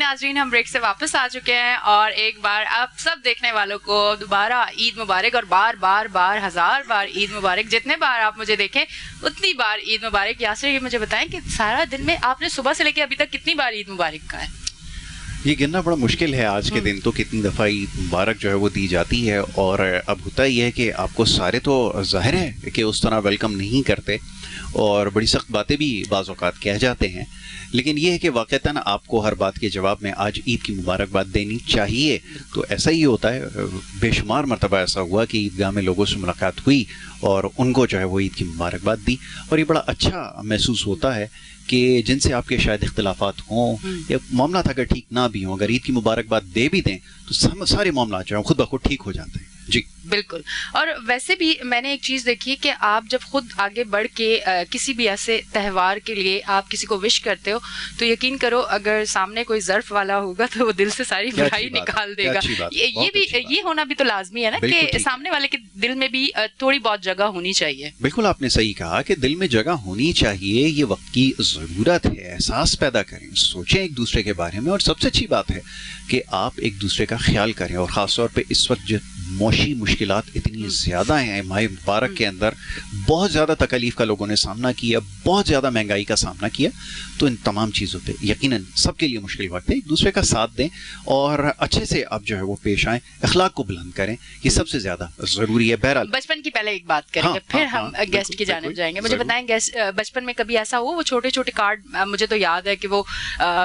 ناظرین ہم بریک سے واپس آ چکے ہیں اور ایک بار آپ سب دیکھنے والوں کو دوبارہ عید مبارک اور بار بار بار ہزار بار عید مبارک. جتنے بار آپ مجھے دیکھیں اتنی بار عید مبارک. یاسر یہ مجھے بتائیں کہ سارا دن میں آپ نے صبح سے لے کے ابھی تک کتنی بار عید مبارک کہا ہے؟ یہ گننا بڑا مشکل ہے آج کے دن تو کتنی دفعہ عید مبارک جو ہے وہ دی جاتی ہے. اور اب ہوتا یہ ہے کہ آپ کو سارے تو ظاہر ہے کہ اس طرح ویلکم نہیں کرتے اور بڑی سخت باتیں بھی بعض اوقات کہہ جاتے ہیں, لیکن یہ ہے کہ واقعتاً آپ کو ہر بات کے جواب میں آج عید کی مبارکباد دینی چاہیے. تو ایسا ہی ہوتا ہے, بے شمار مرتبہ ایسا ہوا کہ عیدگاہ میں لوگوں سے ملاقات ہوئی اور ان کو جو ہے وہ عید کی مبارکباد دی, اور یہ بڑا اچھا محسوس ہوتا ہے کہ جن سے آپ کے شاید اختلافات ہوں یا معاملات اگر ٹھیک نہ بھی ہوں, اگر عید کی مبارکباد دے بھی دیں تو سارے معاملات جو ہیں خود بخود ٹھیک ہو جاتے ہیں. جی بالکل. اور ویسے بھی میں نے ایک چیز دیکھی کہ آپ جب خود آگے بڑھ کے کسی بھی ایسے تہوار کے لیے آپ کسی کو وش کرتے ہو تو یقین کرو اگر سامنے کوئی ظرف والا ہوگا تو وہ دل سے ساری برائی نکال دے گا. یہ بھی یہ ہونا بھی تو لازمی ہے نا کہ سامنے والے کے دل میں بھی تھوڑی بہت جگہ ہونی چاہیے. بالکل آپ نے صحیح کہا کہ دل میں جگہ ہونی چاہیے, یہ وقت کی ضرورت ہے. احساس پیدا کریں, سوچیں ایک دوسرے کے بارے میں, اور سب سے اچھی بات ہے کہ آپ ایک دوسرے کا خیال کریں. اور خاص طور پہ اس وقت جو معاشی مشکلات اتنی زیادہ ہیں ماہ مبارک کے اندر, بہت زیادہ تکلیف کا لوگوں نے سامنا کیا, بہت زیادہ مہنگائی کا سامنا کیا, تو ان تمام چیزوں پہ یقیناً سب کے لیے مشکل وقت ہے. ایک دوسرے کا ساتھ دیں اور اچھے سے آپ جو ہے وہ پیش آئیں, اخلاق کو بلند کریں, یہ سب سے زیادہ ضروری ہے. بہرحال بچپن کی پہلے ایک بات کریں گے, پھر ہم گیسٹ کی جانب جائیں گے. مجھے بتائیں بچپن میں کبھی ایسا ہوا وہ چھوٹے چھوٹے کارڈ, مجھے تو یاد ہے کہ وہ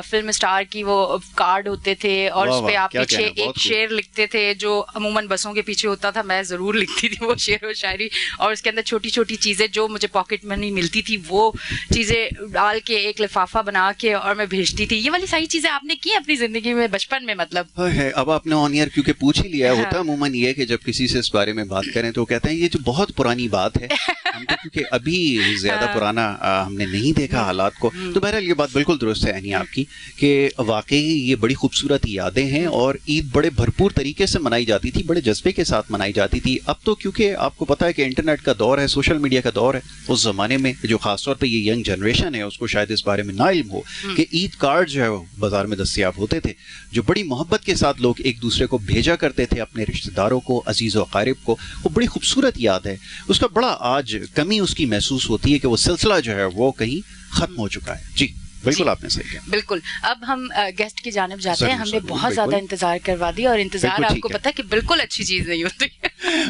فلم اسٹار کی وہ کارڈ ہوتے تھے اور اس پہ آپ پیچھے ایک شعر لکھتے تھے جو عموماً بسوں کے پیچھے ہوتا تھا, میں ضرور لکھتی تھی وہ شعر و شاعری, اور اس کے اندر چھوٹی چھوٹی چیزیں جو مجھے پاکٹ منی ملتی تھی وہ چیزیں ڈال کے ایک لفافہ بنا کے اور میں بھیجتی تھی. یہ والی ساری چیزیں آپ نے کی اپنی زندگی میں بچپن میں؟ مطلب اب آپ نے آن ایئر کیونکہ پوچھ ہی لیا, ہوتا عموماً یہ کہ جب کسی سے اس بارے میں بات کریں تو کہتے ہیں یہ جو بہت پرانی بات ہے, ہم تو کیونکہ ابھی زیادہ پرانا ہم نے نہیں دیکھا حالات کو. تو بہرحال یہ بات بالکل درست ہے انہی آپ کی کہ واقعی یہ بڑی خوبصورت یادیں ہیں, اور عید بڑے بھرپور طریقے سے منائی جاتی تھی, بڑے جذبے کے ساتھ منائی جاتی تھی. اب تو کیونکہ آپ کو پتا ہے کہ انٹرنیٹ کا دور ہے, سوشل میڈیا کا دور ہے, اس زمانے میں جو خاص طور پہ یہ ینگ جنریشن ہے اس کو شاید اس بارے میں نا علم ہو کہ عید کارڈ جو ہے وہ بازار میں دستیاب ہوتے تھے, جو بڑی محبت کے ساتھ لوگ ایک دوسرے کو بھیجا کرتے تھے اپنے رشتہ داروں کو, عزیز و اقارب کو. وہ بڑی خوبصورت یاد ہے, اس کا بڑا آج کمی اس کی محسوس ہوتی ہے کہ وہ سلسلہ جو ہے وہ کہیں ختم ہو چکا ہے. جی بالکل آپ نے صحیح کہا. بالکل. اب ہم گیسٹ کی جانب جاتے ہیں. ہم نے بہت زیادہ انتظار کروا دیا, اور انتظار آپ کو پتا ہے کہ بالکل اچھی چیز نہیں ہوتی.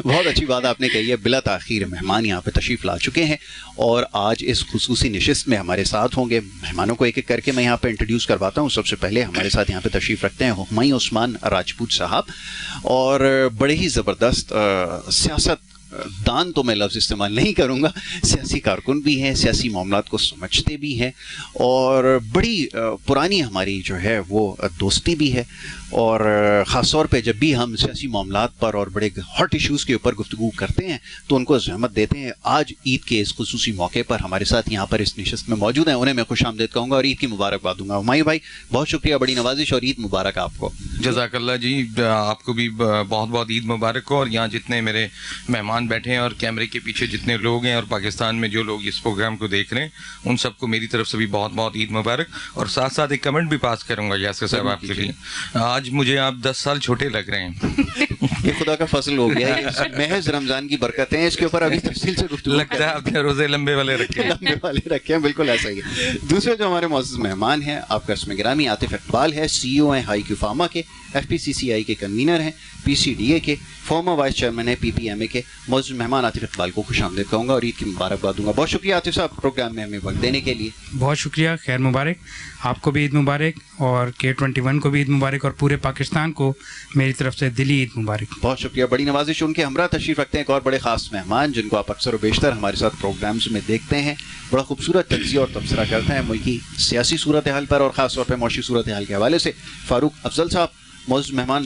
بہت اچھی بات آپ نے کہی ہے. بلا تاخیر مہمان یہاں پہ تشریف لا چکے ہیں اور آج اس خصوصی نشست میں ہمارے ساتھ ہوں گے. مہمانوں کو ایک ایک کر کے میں یہاں پہ انٹروڈیوس کرواتا ہوں. سب سے پہلے ہمارے ساتھ یہاں پہ تشریف رکھتے ہیں ہمایوں عثمان راجپوت صاحب, اور بڑے ہی زبردست سیاست دان تو میں لفظ استعمال نہیں کروں گا, سیاسی کارکن بھی ہیں, سیاسی معاملات کو سمجھتے بھی ہیں, اور بڑی پرانی ہماری جو ہے وہ دوستی بھی ہے. اور خاص طور پہ جب بھی ہم سیاسی معاملات پر اور بڑے ہاٹ ایشوز کے اوپر گفتگو کرتے ہیں تو ان کو زحمت دیتے ہیں. آج عید کے اس خصوصی موقع پر ہمارے ساتھ یہاں پر اس نشست میں موجود ہیں, انہیں میں خوش آمدید کہوں گا اور عید کی مبارکباد دوں گا. ہمایوں بھائی بہت شکریہ, بڑی نوازش, اور عید مبارک آپ کو. جزاک اللہ جی, آپ کو بھی بہت بہت عید مبارک ہو. اور یہاں جتنے میرے مہمان بیٹھے ہیں اور کیمرے کے پیچھے جتنے لوگ ہیں اور پاکستان میں جو لوگ اس پروگرام کو دیکھ رہے ہیں, ان سب کو میری طرف سے بھی بہت بہت عید مبارک. اور ساتھ ساتھ ایک کمنٹ بھی پاس کروں گا یاسر صاحب آپ کے لیے. آج مجھے آپ 10 سال چھوٹے لگ رہے ہیں. یہ خدا کا فضل ہو گیا ہے, محض رمضان کی برکتیں ہیں. اس کے اوپر ابھی تفصیل سے گفتگو لگتا ہے آپ نے روزے لمبے والے رکھے ہیں. بالکل ایسا ہی ہے. دوسرے جو ہمارے معزز مہمان ہیں, آپ کا اسم گرامی عاطف اقبال ہے, سی او ہیں ہائی کیو فارما کے, ایف پی سی سی آئی کے کنوینر ہیں, پی سی ڈی اے کے فارمر وائس چیئرمین ہے, پی پی ایم اے کے. معزز مہمان عاطف اقبال کو خوش آمدید کہوں گا اور عید کی مبارکباد دوں گا. بہت شکریہ عاطف صاحب پروگرام میں ہمیں وقت دینے کے لیے. بہت شکریہ, خیر مبارک. آپ کو بھی عید مبارک, اور K21 کو بھی عید مبارک, اور پورے پاکستان کو میری طرف سے دلی عید مبارک. بہت شکریہ, بڑی نوازش. ان کے ہمراہ تشریف رکھتے ہیں ایک اور بڑے خاص مہمان جن کو آپ اکثر و بیشتر ہمارے ساتھ پروگرامز میں دیکھتے ہیں. بڑا خوبصورت تجزیہ اور تبصرہ کرتے ہیں ملکی سیاسی صورتحال پر اور خاص طور پہ معاشی صورتحال کے حوالے سے. فاروق افضل صاحب, معزز مہمان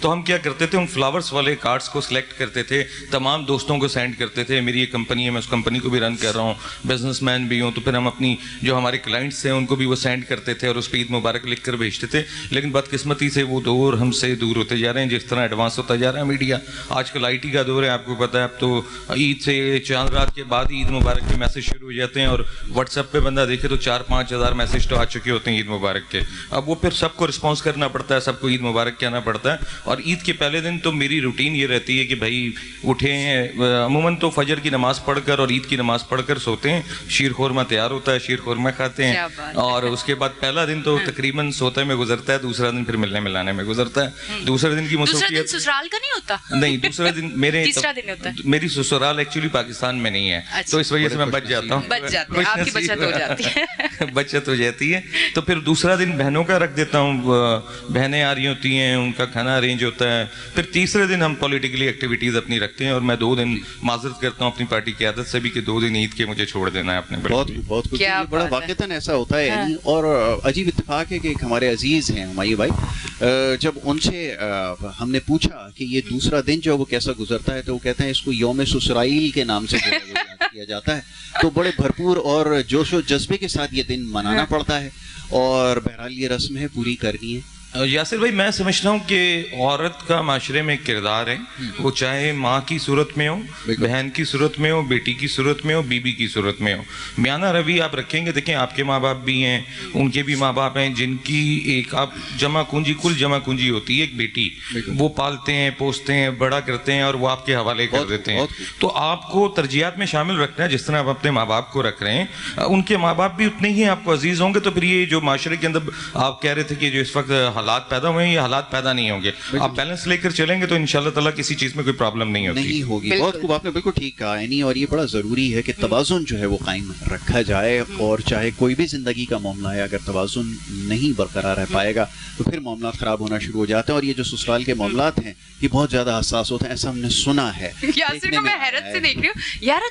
تو ہم کیا کرتے تھے, ان فلاورس والے کارڈس کو سلیکٹ کرتے تھے, تمام دوستوں کو سینڈ کرتے تھے. میری ایک کمپنی ہے, میں اس کمپنی کو بھی رن کر رہا ہوں, بزنس مین بھی ہوں, تو پھر ہم اپنی جو ہمارے کلائنٹس ہیں ان کو بھی وہ سینڈ کرتے تھے اور اس پہ عید مبارک لکھ کر بھیجتے تھے. لیکن بدقسمتی سے وہ دور ہم سے دور ہوتے جا رہے ہیں, جس طرح ایڈوانس ہوتا جا رہا ہے میڈیا. آج کل آئی ٹی کا دور ہے, آپ کو پتہ ہے. اب تو عید سے چاند رات کے بعد عید مبارک کے میسج شروع ہو جاتے ہیں, اور واٹس ایپ پہ بندہ دیکھے تو 4-5 ہزار میسج تو آ چکے ہوتے ہیں عید مبارک کے. اب وہ پھر سب کو رسپانس کرنا پڑتا ہے, سب کو عید مبارک کہنا پڑتا ہے. اور عید کے پہلے دن تو میری روٹین یہ رہتی ہے کہ بھائی اٹھیں, عموماً تو فجر کی نماز پڑھ کر اور عید کی نماز پڑھ کر سوتے ہیں, شیر خورما تیار ہوتا ہے, شیر خورما کھاتے ہیں, اور اس کے بعد پہلا دن تو تقریباً سوتے میں گزرتا ہے, دوسرا دن پھر ملنے ملانے میں گزرتا ہے. دوسرے دن کی مصروفیت سسرال کا نہیں ہوتا, نہیں دوسرا دن میری سسرال ایکچولی پاکستان میں نہیں ہے, تو اس وجہ سے میں بچ جاتا ہوں. آپ کی بچت ہو جاتی ہے, بچت ہو جاتی ہے. تو پھر دوسرا دن بہنوں کا رکھ دیتا ہوں, بہنیں آ رہی ہوتی ہیں, ان کا کھانا ارینج ہوتا ہے. پھر تیسرے دن ہم پولیٹیکلی ایکٹیویٹیز اپنی رکھتے ہیں, اور میں 2 دن معذرت کرتا ہوں اپنی پارٹی کی عادت سے بھی کہ 2 دن عید کے مجھے چھوڑ دینا ہے اپنے. بہت کچھ بڑا واقعتاً ایسا ہوتا ہے. اور عجیب اتفاق ہے کہ ایک ہمارے عزیز ہیں ہمایوں بھائی, جب ان سے ہم نے پوچھا کہ یہ دوسرا دن جو وہ کیسا گزرتا ہے, تو وہ کہتے ہیں اس کو یوم سسرائیل کے نام سے یاد کیا جاتا ہے. تو بڑے بھرپور اور جوش و جذبے کے ساتھ یہ دن منانا پڑتا ہے, اور بہرحال یہ رسم ہے, پوری کرنی ہے. یاسر بھائی, میں سمجھتا ہوں کہ عورت کا معاشرے میں کردار ہے, وہ چاہے ماں کی صورت میں ہو, بہن کی صورت میں ہو, بیٹی کی صورت میں ہو, بیوی کی صورت میں ہو. میانہ روی آپ رکھیں گے, دیکھیں آپ کے ماں باپ بھی ہیں, ان کے بھی ماں باپ ہیں, جن کی ایک آپ کل جمع کنجی ہوتی ہے ایک بیٹی, وہ پالتے ہیں, پوستے ہیں, بڑا کرتے ہیں, اور وہ آپ کے حوالے کر دیتے ہیں. تو آپ کو ترجیحات میں شامل رکھنا ہے, جس طرح آپ اپنے ماں باپ کو رکھ رہے ہیں, ان کے ماں باپ بھی اتنے ہی آپ کو عزیز ہوں گے. تو پھر یہ جو معاشرے کے اندر آپ کہہ رہے تھے کہ جو اس وقت حالات پیدا ہوئے ہیں, یہ حالات پیدا نہیں ہوں گے. آپ بیلنس لے کر چلیں گے تو انشاءاللہ تعالیٰ کسی چیز میں کوئی پرابلم نہیں ہوگی. بہت خوب, آپ نے بالکل ٹھیک کہا ہے. اور یہ بڑا ضروری ہے کہ توازن جو ہے وہ قائم رکھا جائے, اور چاہے کوئی بھی زندگی کا معاملہ ہے, اگر توازن نہیں برقرار رہ پائے گا تو پھر معاملات خراب ہونا شروع ہو جاتے ہیں. اور یہ جو سسرال کے معاملات ہیں یہ بہت زیادہ حساس ہوتے ہیں, ایسا ہم نے سنا ہے. یاسر کو میں حیرت سے دیکھ رہی ہوں,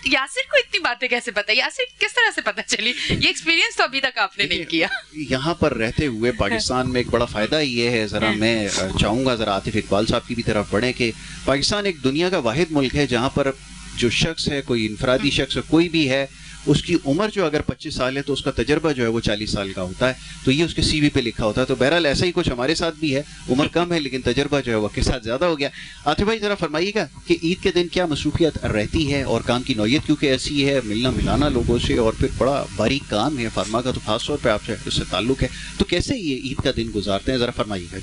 یاسر کو اتنی باتیں کیسے پتہ, یاسر کس طرح سے پتہ چلی, یہ ایکسپیرینس تو ابھی تک آپ نے نہیں کیا. یہاں پر رہتے ہوئے پاکستان میں ایک بڑا فائدہ یہ ہے, ذرا میں چاہوں گا ذرا عاطف اقبال صاحب کی بھی طرف بڑھیں, کہ پاکستان ایک دنیا کا واحد ملک ہے جہاں پر جو شخص ہے, کوئی انفرادی شخص کوئی بھی ہے, اس کی عمر جو اگر 25 سال ہے تو اس کا تجربہ جو ہے وہ 40 سال کا ہوتا ہے. تو یہ اس کے سی وی پہ لکھا ہوتا ہے. تو بہرحال ایسا ہی کچھ ہمارے ساتھ بھی ہے, عمر کم ہے لیکن تجربہ جو ہے وہ کے ساتھ زیادہ ہو گیا. عاطف بھائی ذرا فرمائیے گا کہ عید کے دن کیا مصروفیت رہتی ہے, اور کام کی نوعیت کیونکہ ایسی ہے, ملنا ملانا لوگوں سے, اور پھر بڑا باریک کام ہے فارما کا, تو خاص طور پہ آپ سے اس سے تعلق ہے, تو کیسے یہ عید کا دن گزارتے ہیں, ذرا فرمائیے گا.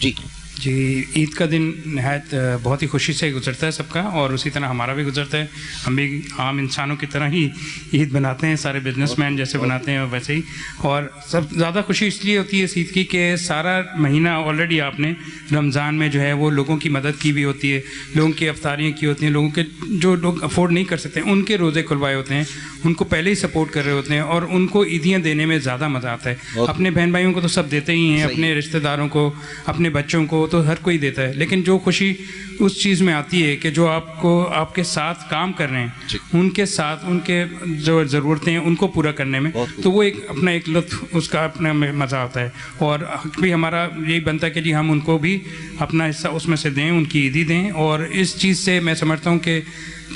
جی عید کا دن نہایت بہت ہی خوشی سے گزرتا ہے سب کا, اور اسی طرح ہمارا بھی گزرتا ہے. ہم بھی عام انسانوں کی طرح ہی عید بناتے ہیں, سارے بزنس مین جیسے بناتے ہیں ویسے ہی. اور سب زیادہ خوشی اس لیے ہوتی ہے اس عید کی کہ سارا مہینہ آلریڈی آپ نے رمضان میں جو ہے وہ لوگوں کی مدد کی بھی ہوتی ہے, لوگوں کی افطاریاں کی ہوتی ہیں, لوگوں کے جو لوگ افورڈ نہیں کر سکتے ان کے روزے کھلوائے ہوتے ہیں, ان کو پہلے ہی سپورٹ کر رہے ہوتے ہیں, اور ان کو عیدیاں دینے میں زیادہ مزہ آتا ہے. اپنے بہن بھائیوں کو تو سب دیتے ہی ہیں, اپنے رشتہ داروں کو, اپنے بچوں کو تو ہر کوئی دیتا ہے, لیکن جو خوشی اس چیز میں آتی ہے کہ جو آپ کے ساتھ کام کر رہے ہیں, ان کے ساتھ ان کے جو ضرورتیں ہیں ان کو پورا کرنے میں, تو وہ اپنا ایک لطف اس کا اپنا مزہ آتا ہے. اور حق بھی ہمارا یہی بنتا ہے کہ جی ہم ان کو بھی اپنا حصہ اس میں سے دیں, ان کی عیدی دیں. اور اس چیز سے میں سمجھتا ہوں کہ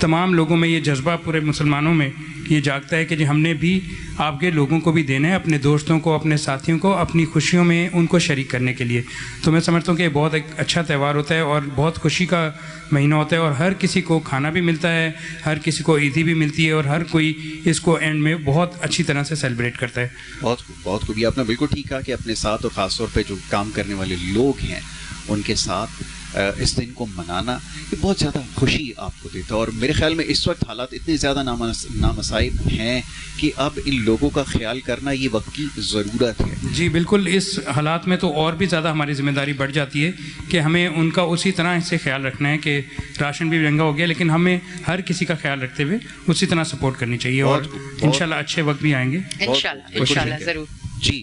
تمام لوگوں میں یہ جذبہ, پورے مسلمانوں میں یہ جاگتا ہے کہ جی ہم نے بھی آپ کے لوگوں کو بھی دینا ہے, اپنے دوستوں کو, اپنے ساتھیوں کو, اپنی خوشیوں میں ان کو شریک کرنے کے لیے. تو میں سمجھتا ہوں کہ یہ بہت ایک اچھا تہوار ہوتا ہے اور بہت خوشی کا مہینہ ہوتا ہے, اور ہر کسی کو کھانا بھی ملتا ہے, ہر کسی کو عیدی بھی ملتی ہے, اور ہر کوئی اس کو اینڈ میں بہت اچھی طرح سے سیلیبریٹ کرتا ہے. بہت خوبی, آپ نے بالکل ٹھیک کہا کہ اپنے ساتھ, اور خاص طور پہ جو کام کرنے والے لوگ ہیں ان کے ساتھ اس دن کو منانا یہ بہت زیادہ خوشی آپ کو دیتا ہے. اور میرے خیال میں اس وقت حالات اتنے زیادہ نامساعد ہیں کہ اب ان لوگوں کا خیال کرنا یہ وقت کی ضرورت ہے. جی بالکل, اس حالات میں تو اور بھی زیادہ ہماری ذمہ داری بڑھ جاتی ہے کہ ہمیں ان کا اسی طرح سے خیال رکھنا ہے کہ راشن بھی مہنگا ہو گیا, لیکن ہمیں ہر کسی کا خیال رکھتے ہوئے اسی طرح سپورٹ کرنی چاہیے, اور انشاءاللہ اچھے وقت بھی آئیں گے انشاءاللہ ضرور. جی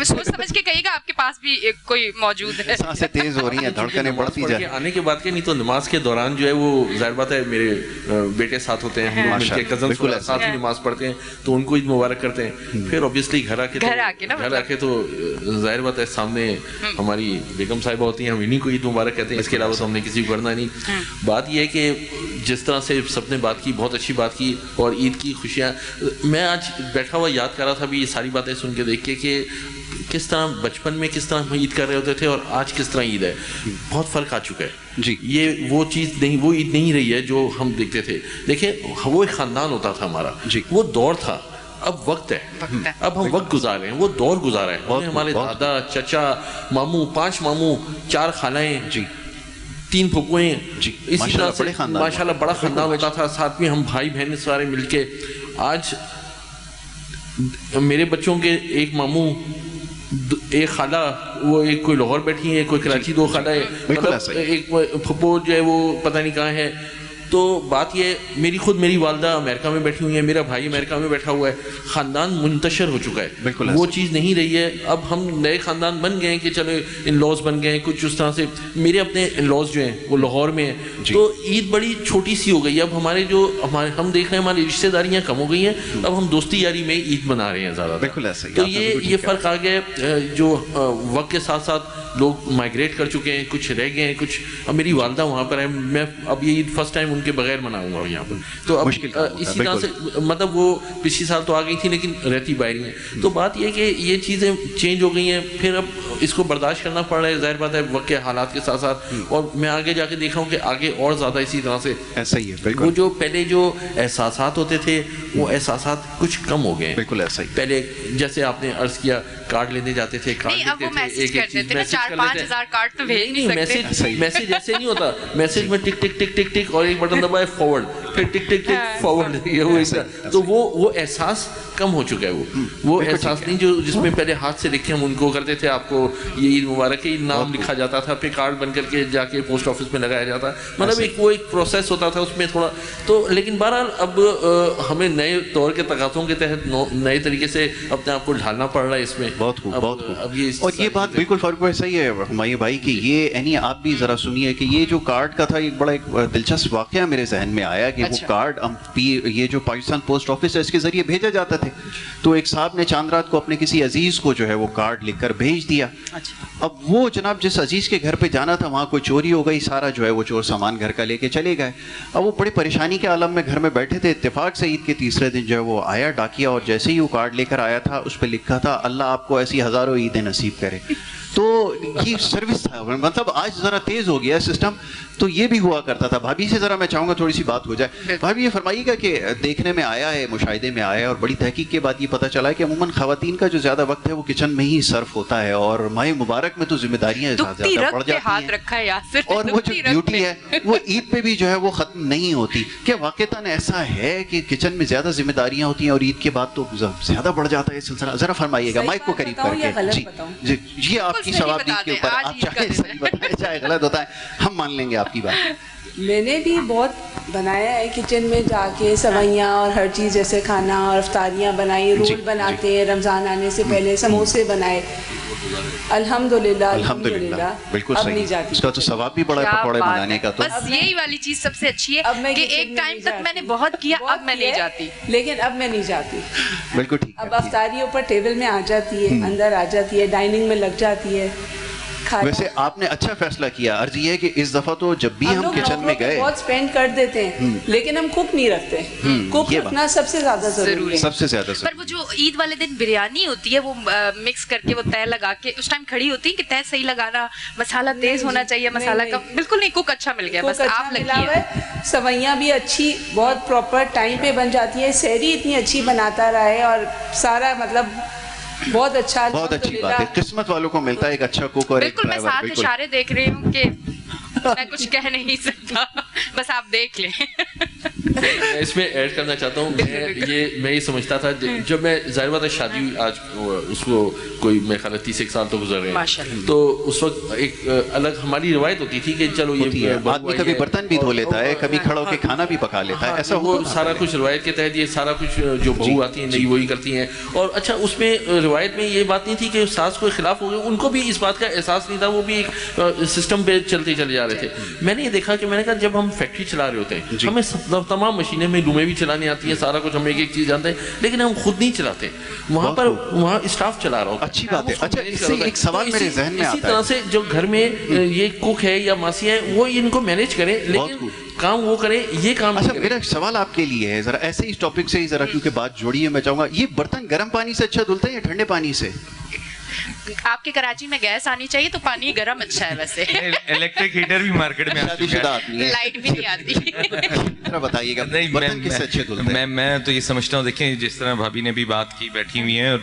میں سوچ سمجھ کے کہیے گا, آپ کے پاس بھی کوئی موجود ہے. سانسیں تیز ہو رہی ہیں, دھڑکنیں بڑھتی جائیں. آنے کے بعد کے نہیں تو نماز کے دوران جو ہے وہ ظاہر بات ہے میرے بیٹے ساتھ ہوتے ہیں, ہم مل کے کزنس ساتھ ہی نماز پڑھتے ہیں تو ان کو عید مبارک کرتے ہیں. پھر اوبیسلی گھر آ کے تو ظاہر بات ہے سامنے ہماری بیگم صاحبہ ہوتی ہیں, ہم انہیں کو عید مبارک کہتے ہیں, اس کے علاوہ تو ہم نے کسی کو کرنا نہیں. بات یہ ہے کہ جس طرح سے سب نے بات کی, بہت اچھی بات کی, اور عید کی خوشیاں میں آج بیٹھا ہوا یاد کر رہا تھا بھی یہ ساری باتیں سن کے دیکھ کے کہ کس طرح بچپن میں کس طرح ہم عید کر رہے ہوتے تھے اور آج کس طرح عید ہے. بہت فرق آ چکا ہے جی. یہ وہ چیز نہیں, وہ عید نہیں رہی ہے جو ہم دیکھتے تھے. دیکھیں وہ ایک خاندان ہوتا تھا ہمارا جی, وہ دور تھا. اب وقت ہے, اب ہم وقت گزار رہے ہیں, وہ دور گزارا ہے. ہمارے دادا, چچا, ماموں, 5 ماموں, 4 خالائیں جی, 3 پھپھوئیں جی, اسی طرح سے ماشاءاللہ بڑا خاندان ہوتا تھا. ساتھ میں ہم بھائی بہن سارے مل کے. آج میرے بچوں کے ایک ماموں, ایک خالہ, وہ ایک کوئی لاہور بیٹھی ہے, کوئی کراچی, 2 خالہ ہے, مطلب ایک پھپھو جو ہے وہ پتہ نہیں کہاں ہے. تو بات یہ, میری والدہ امریکہ میں بیٹھی ہوئی ہے, میرا بھائی امریکہ میں بیٹھا ہوا ہے. خاندان منتشر ہو چکا ہے, وہ چیز نہیں رہی ہے. اب ہم نئے خاندان بن گئے ہیں کہ چلو ان لاز بن گئے ہیں کچھ اس طرح سے. میرے اپنے ان لاز جو ہیں وہ لاہور میں ہیں, تو عید بڑی چھوٹی سی ہو گئی ہے. اب ہمارے ہم دیکھ رہے ہیں ہماری رشتہ داریاں کم ہو گئی ہیں, اب ہم دوستی یاری میں عید منا رہے ہیں زیادہ. تو یہ فرق آ گیا ہے جو وقت کے ساتھ ساتھ لوگ مائگریٹ کر چکے ہیں, کچھ رہ گئے ہیں, کچھ. اب میری والدہ وہاں پر ہے, میں اب یہ عید فرسٹ ٹائم ان کے بغیر مناؤں گا یہاں پر. تو اب اسی طرح سے مطلب وہ پچھلی سال تو آ گئی تھی لیکن رہتی باہر ہی ہیں. تو بات یہ کہ یہ چیزیں چینج ہو گئی ہیں, پھر اب اس کو برداشت کرنا پڑ رہا ہے. ظاہر بات ہے وقت کے حالات کے ساتھ ساتھ, اور میں آگے جا کے دیکھا ہوں کہ آگے اور زیادہ اسی طرح سے ایسا ہی ہے. وہ جو پہلے جو احساسات ہوتے تھے وہ احساسات کچھ کم ہو گئے. بالکل ایسا ہی. پہلے جیسے آپ نے عرض کیا کارڈ لینے جاتے تھے, میسج ایسے نہیں ہوتا. میسج میں ٹک ٹک ٹک ٹک ٹک اور ایک بٹن دبائے فارورڈ, پھر ٹک ٹک ٹک فارورڈ. تو وہ احساس کم ہو چکا ہے. وہ احساس نہیں جو جس میں پہلے ہاتھ سے لکھ کے ہم ان کو کرتے تھے, آپ کو یہ عید مبارک ہے, نام لکھا جاتا تھا, پھر کارڈ بن کر کے جا کے پوسٹ آفس میں لگایا جاتا. مطلب وہ ایک پروسیس ہوتا تھا اس میں تھوڑا. تو لیکن بہرحال اب ہمیں نئے دور کے تقاضوں کے تحت نئے طریقے سے اپنے آپ کو ڈھالنا پڑ رہا ہے اس میں. بہت خوب, بہت خوب. اور یہ بات بالکل فرق ہے, صحیح ہے ہمایوں بھائی کہ یہ یعنی آپ بھی ذرا سنیے کہ یہ جو کارڈ کا تھا, ایک بڑا ایک دلچسپ واقعہ میرے ذہن میں آیا کہ وہ کارڈ یہ جو پاکستان پوسٹ آفس ہے اس کے ذریعے بھیجا جاتا تھے. تو ایک صاحب نے چاند رات کو اپنے کسی عزیز کو جو ہے وہ کارڈ لکھ کر بھیج دیا. اب وہ جناب جس عزیز کے گھر پہ جانا تھا وہاں کوئی چوری ہو گئی, سارا جو ہے وہ چور سامان گھر کا لے کے چلے گئے. اب وہ بڑی پریشانی کے عالم میں گھر میں بیٹھے تھے. اتفاق سے عید کے تیسرے دن جو ہے وہ آیا ڈاکیا, اور جیسے ہی وہ کارڈ لے کر آیا تھا اس پہ لکھا تھا اللہ آپ کو ایسی ہزاروں عیدیں نصیب کرے. تو یہ سروس تھا, مطلب آج ذرا تیز ہو گیا سسٹم. تو یہ بھی ہوا کرتا تھا. بھابھی سے ذرا میں چاہوں گا تھوڑی سی بات ہو جائے. بھابھی یہ فرمائیے گا کہ دیکھنے میں آیا ہے, مشاہدے میں آیا ہے, اور بڑی تحقیق کے بعد یہ پتہ چلا ہے کہ عموماً خواتین کا جو زیادہ وقت ہے وہ کچن میں ہی صرف ہوتا ہے, اور ماہ مبارک میں تو ذمہ داریاں زیادہ بڑھ جاتی ہیں, اور وہ جو ڈیوٹی ہے وہ عید پہ بھی جو ہے وہ ختم نہیں ہوتی. کیا واقعتاً ایسا ہے کہ کچن میں زیادہ ذمہ داریاں ہوتی ہیں اور عید کے بعد تو زیادہ بڑھ جاتا ہے یہ سلسلہ؟ ذرا فرمائیے گا مائک کو قریب کر کے. جی جی, آپ کی ثواب کے اوپر آپ چاہے صحیح بتائیں چاہے غلط ہوتا ہے, ہم مان لیں گے آپ کی بات. میں نے بھی بہت بنایا ہے کچن میں جا کے, سوئیاں اور ہر چیز جیسے کھانا اور افطاریاں بنائی, رول بناتے ہیں رمضان آنے سے پہلے, سموسے بنائے. الحمدللہ بالکل صحیح. اس کا تو ثواب بھی بڑا ہے پکوڑے بنانے کا. تو بس یہی والی چیز سب سے اچھی ہے کہ ایک ٹائم تک میں نے بہت کیا, اب میں نہیں جاتی. لیکن اب میں نہیں جاتی. بالکل ٹھیک. اب افطاری اوپر ٹیبل میں آ جاتی ہے, اندر آ جاتی ہے, ڈائننگ میں لگ جاتی ہے. ویسے آپ نے اچھا فیصلہ کیا. عرض یہ ہے کہ اس دفعہ تو جب بھی ہم کچن میں گئے بہت سپینڈ کر دیتے ہیں, لیکن ہم کوک نہیں رکھتے. کوک رکھنا سب سے زیادہ ضروری ہے, سب سے زیادہ. پر وہ جو عید والے دن بریانی ہوتی ہے وہ مکس کر کے وہ تہ لگا کے اس ٹائم کھڑی ہوتی ہے کہ تہ صحیح لگانا, مسالہ تیز ہونا چاہیے, مسالہ کم. بالکل نہیں, کوک اچھا مل گیا, بس آپ لگیے. سوئیاں بھی اچھی بہت پراپر ٹائم پہ بن جاتی ہے. سحری اتنی اچھی بناتا رہا ہے, اور سارا مطلب بہت اچھا. بہت اچھی بات ہے, قسمت والوں کو ملتا ہے ایک اچھا کوک. اور بالکل, میں ساتھ اشارے دیکھ رہی ہوں کہ میں کچھ کہہ نہیں سکتا, بس آپ دیکھ لیں. میں اس میں ایڈ کرنا چاہتا ہوں. میں یہ سمجھتا تھا جب میں ظاہر بات ہے شادی آج اس کو کوئی میں خیال 31 سال تو گزر گئے, تو اس وقت ایک الگ ہماری روایت ہوتی تھی کہ چلو یہ آدمی کبھی برتن بھی دھو لیتا ہے, کبھی کھڑا ہو کے کھانا بھی پکا لیتا ہے, ایسا وہ سارا کچھ روایت کے تحت یہ سارا کچھ جو بہو آتی ہیں نئی وہی کرتی ہیں. اور اچھا اس میں روایت میں یہ بات نہیں تھی کہ ساس کو خلاف ہو گئے, ان کو بھی اس بات کا احساس نہیں تھا, وہ بھی ایک سسٹم پہ چلتے چلے جا رہے تھے. میں نے یہ دیکھا کہ میں نے کہا جب ہم فیکٹری چلا رہے ہوتے ہیں ہمیں تمام مشینیں میں لومیں بھی چلانے آتی ہیں, سارا کچھ ہم ایک ایک چیز جانتے ہیں, لیکن ہم خود نہیں چلاتے, وہاں اسٹاف چلا رہا ہوتا ہے. اچھی بات ہے. اچھا اس سے ایک سوال میرے ذہن میں آتا ہے, اسی طرح سے جو گھر میں یہ کوک ہے یا ماسی ہے وہ ان کو مینیج کرے, لیکن کام وہ کرے, یہ کام. اچھا میرا ایک سوال آپ کے لیے ہے, ذرا ایسے ہی ٹاپک سے ہی ذرا کیونکہ بات جوڑی ہے, میں چاہوں گا یہ برتن گرم پانی سے اچھا دھلتا ہے یا ٹھنڈے پانی سے؟ آپ کے کراچی میں گیس آنی چاہیے تو پانی گرم اچھا ہے ویسے. الیکٹرک ہیٹر بھی مارکیٹ میں لائٹ بھی نہیں آتی. ذرا بتائیے گا برتن کس سے اچھے دھلتے ہیں؟ میں تو یہ سمجھتا ہوں, دیکھیں جس طرح بھابھی نے بھی بات کی بیٹھی ہوئی ہیں, اور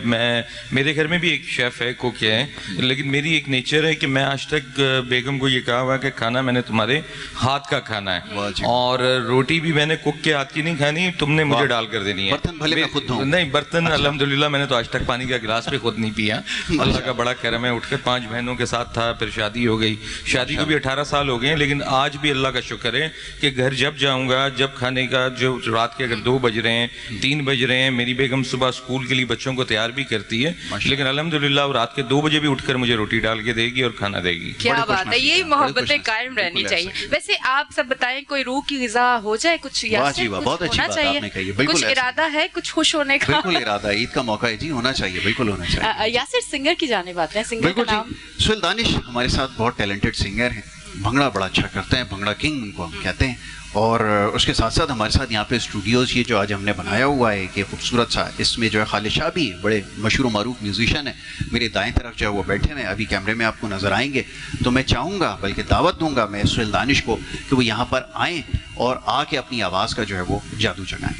میرے گھر میں بھی ایک شیف ہے, کوک ہے, لیکن میری ایک نیچر ہے کہ میں آج تک بیگم کو یہ کہا ہوا کہ کھانا میں نے تمہارے ہاتھ کا کھانا ہے, اور روٹی بھی میں نے کوک کے ہاتھ کی نہیں کھانی, تم نے مجھے ڈال کر دینی ہے. برتن بھلے میں خود دھوں. نہیں, برتن الحمدللہ میں نے تو آج تک پانی کا گلاس بھی خود نہیں پیا, اللہ کا بڑا کرم ہے. اٹھ کے 5 بہنوں کے ساتھ تھا, پھر شادی ہو گئی, شادی کو بھی 18 سال ہو گئے ہیں, لیکن آج بھی اللہ کا شکر ہے کہ گھر جب جاؤں گا, جب کھانے کا جو رات کے اگر 2 بج رہے ہیں 3 بج رہے ہیں, میری بیگم صبح اسکول کے لیے بچوں کو تیار بھی کرتی ہے, لیکن الحمدللہ وہ رات کے 2 بجے بھی اٹھ کر مجھے روٹی ڈال کے دے گی اور کھانا دے گی. کیا بات ہے, یہی محبتیں قائم رہنی چاہیے. ویسے آپ سب بتائیں کوئی روح کی غذا ہو جائے کچھ, ہونا چاہیے, کچھ ارادہ ہے کچھ خوش ہونے کا؟ بالکل ارادہ, عید کا موقع ہے جی, ہونا چاہیے, بالکل ہونا چاہیے. یاسر سنگر کی جانب آتے ہیں, سنگر کا نام؟ سہیل دانش ہمارے ساتھ بہت ٹیلنٹڈ سنگر ہیں, بھنگڑا بڑا اچھا کرتے ہیں, بھنگڑا کنگ ان کو ہم کہتے ہیں, اور اس کے ساتھ ساتھ ہمارے ساتھ یہاں پہ اسٹوڈیوز یہ جو آج ہم نے بنایا ہوا ہے کہ خوبصورت سا, اس میں جو ہے خالد شاہ بھی بڑے مشہور و معروف میوزیشین ہیں, میرے دائیں طرف جو ہے وہ بیٹھے ہیں, ابھی کیمرے میں آپ کو نظر آئیں گے. تو میں چاہوں گا, بلکہ دعوت دوں گا میں سہیل دانش کو کہ وہ یہاں پر آئیں اور آ کے اپنی آواز کا جو ہے وہ جادو جگائیں.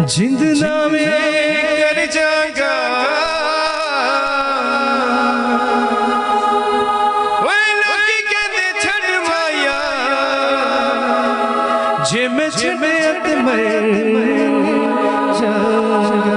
جند نامے کر جاگا لوکی کہتے چھڑ مایا جمے اتمر جاگا.